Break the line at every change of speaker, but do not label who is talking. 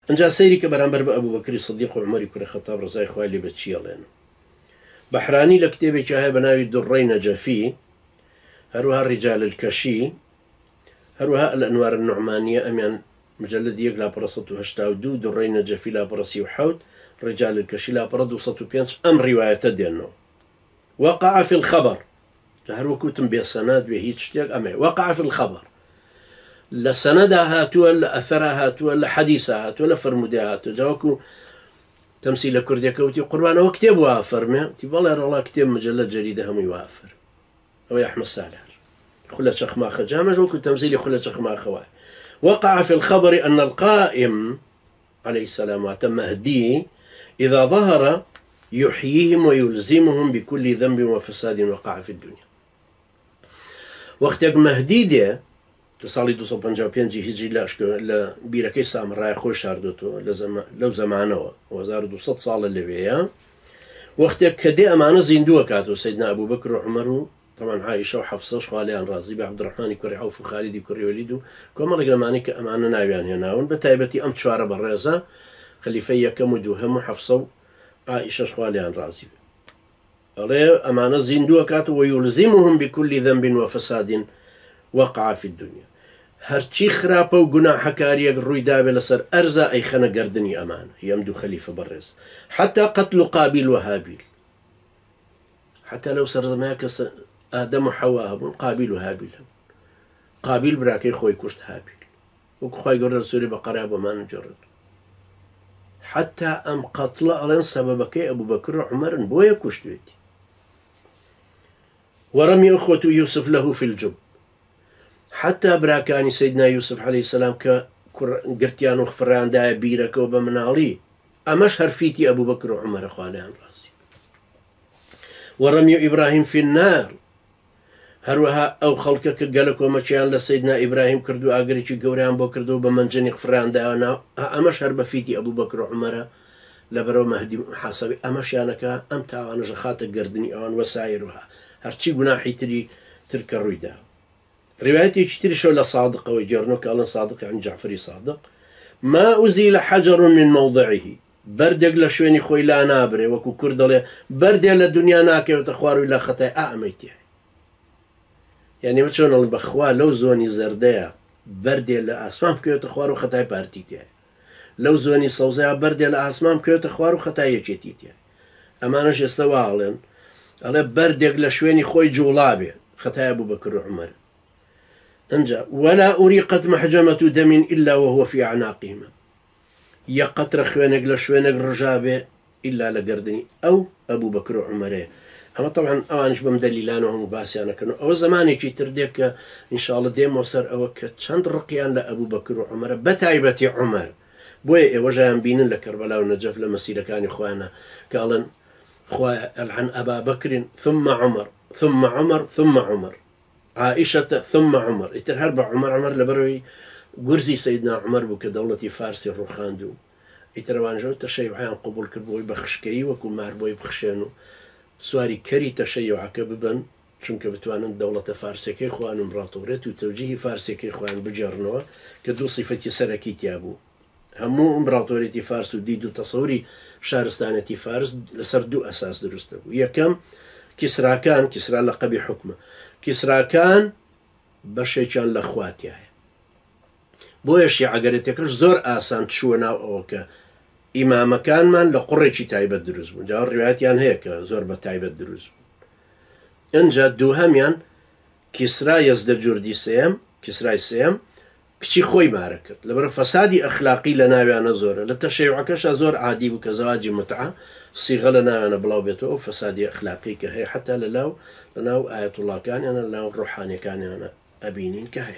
انجا سيري كبرانبر بأبو بكر الصديق وعمر كري خطاب رضي خوالي بتشيلين بحراني لكتابي كهي بناوي درين جفي هروها الرجال الكشي هروها الأنوار النعمانية أميان مجلد يقلا برصة هشتاو دو درين جفي لا برصي وحوت رجال الكشي لا برد وسطو بيانش أم رواية دينو وقع في الخبر هروكو تنبي السند بهيج شتيق أمي وقع في الخبر لا سندها هاتوا لا أثرها هاتوا لا حديثها هاتوا لا فرمودها هاتوا جاوكو تمثيل كردية كوتي قربان هو كتاب وافر ما تبالي الله كتاب مجلد جريدة هم يوافر هو يا أحمد صالح خلة شيخ ماخ جامج وكل تمثيل خلة شيخ ماخ واحد وقع في الخبر أن القائم عليه السلام وتم مهدي إذا ظهر يحييهم ويلزمهم بكل ذنب وفساد وقع في الدنيا وقت مهدي ده لساڵی 255 هیجری لە بیرەکەی سامڕای خۆی شاردوتەوە لەو زەمانەوە 1200 ساڵە لەوەیە وەختێک کە دێ ئەمانە زیندووە کاتەوە سەیدنا ئەبوو بەکر و عومەر و طبعاً عایشە و حەفسەش خوا لێیان ڕازی بە عەبدوڕەحمانی کوڕی عەوف و خالیدی کوڕی وەلید و کۆمەڵێک لەمانەی کە ئەمانە ناویان هێناون بە تایبەتی ئەم چوارە بەڕێزە خەلیفەی یەکەم و دووهەم و حەفسە و عایشەش خوا لێیان ڕازی بێ ئەڵێ ئەمانە زیندووە کاتەوە ويلزمهم بكل ذنب وفساد وقع في الدنيا هرچی خراپە و گوناحەکاریەک ڕوویدابێ لەسەر ئەرزە ئەی خەنە گەردنی ئەمان هەم دوو خەلیفە بەڕێز حتى قتل قابیل و هابیل حتى لەو سەرزەمایە کە ئادەم و حەوا هەبوون قابیل و هابیل هەبوون قابیل براکەی خۆی کوشت هابیل وەکو خوای گەورە لە سوورەی بەقەرا بۆمان جێڕێت حتى ئەم قەتڵە ئەڵێن سەبەبەکەی ئەبوو بەکر و عومەرن بۆیە کوشتوێتی ورمي أخوة يوسف له في الجب حتى براكاني سيدنا يوسف عليه السلام كقرتيان وخفران دايا بيرك وبمنالي أمش هرفيتي أبو بكر وعمر خواليان راسي ورمي إبراهيم في النار هروها أو خلقك قالك ومشيان لسيدنا إبراهيم كردو أقريشي قوريان بو كردو بمنجني خفران دايا أمش هربفيتي أبو بكر وعمر لبرو مهدي حسبي أمش يانك أمتع أنا جخاتك قردني أوان وسائرها هرچی گوناحی تری ترک رویدا روايتي تشتري شو لصادق ويجرنك قال صادق عن جعفري صادق ما أزيل حجر من موضعه بردق لشويني خوي لا نابري وكو كردله بردق للدنيا ناكي وتخوارو إلى خطايا أعميتي يعني ما شلون البخوا لو زوني زرديا بردق لأسمام كيو تخوارو خطايا بارتيتي لو زوني صوزيا بردق لأسمام كيو تخوارو خطايا جيتيتي أما نش يستوى أنا بردق لشويني خوي جولابي خطايا أبو بكر وعمر أنجا ولا أريقت محجمة دم إلا وهو في أعناقهما يقطر خوينك لشوينك رجابي إلا لقردني أو أبو بكر وعمر أما طبعا أوانش بمدللان وهم باسيانا كانوا أو زماني جي ترديك إن شاء الله ديم وصر أو كتشاند رقيان لأبو بكر وعمر بتايبة عمر بوي وجايان بينن لكربلاء ونجف لمسيرة كان إخوانا قالن خوا عن أبا بكر ثم عمر ثم عمر ثم عمر عائشة ثم عمر يترهرب عمر لبروي قرزي سيدنا عمر بك دولة فارس الرخاندو يتروان جو تشيعان قبول كربوي بخشكي وكو مهربوي بخشانو سواري كري تشيع كببن چونك بتوانن دولة فارس كي خوان امبراطوريت وتوجيه فارس كي خوان بجرنوا كدو صفتي سركي تيابو همو امبراطوريتي فارس وديدو تصوري شارستانتي فارس لسر دو أساس درسته يكم كسرى كان كسرى لقبي حكمه كسرى كان بشي كان لأخواتي بويا شيعة قريتكش زور آسان تشونا أوكا إمام كان من لقريتي تايبة دروز جاء الروايات يعني هيك زور بتايبة دروز انجا دوهم يعني كسرى يزد جوردي سيم كسرى سيم كشي خوي معركت لبر فسادي أخلاقي لنا وأنا زور للتشيع كش زور عادي بكزواج متعة صيغة لنا وأنا بلاو بيتو فسادي أخلاقي كهي حتى لنا آية الله كان أنا لنا روحاني كان أنا أبينين كهي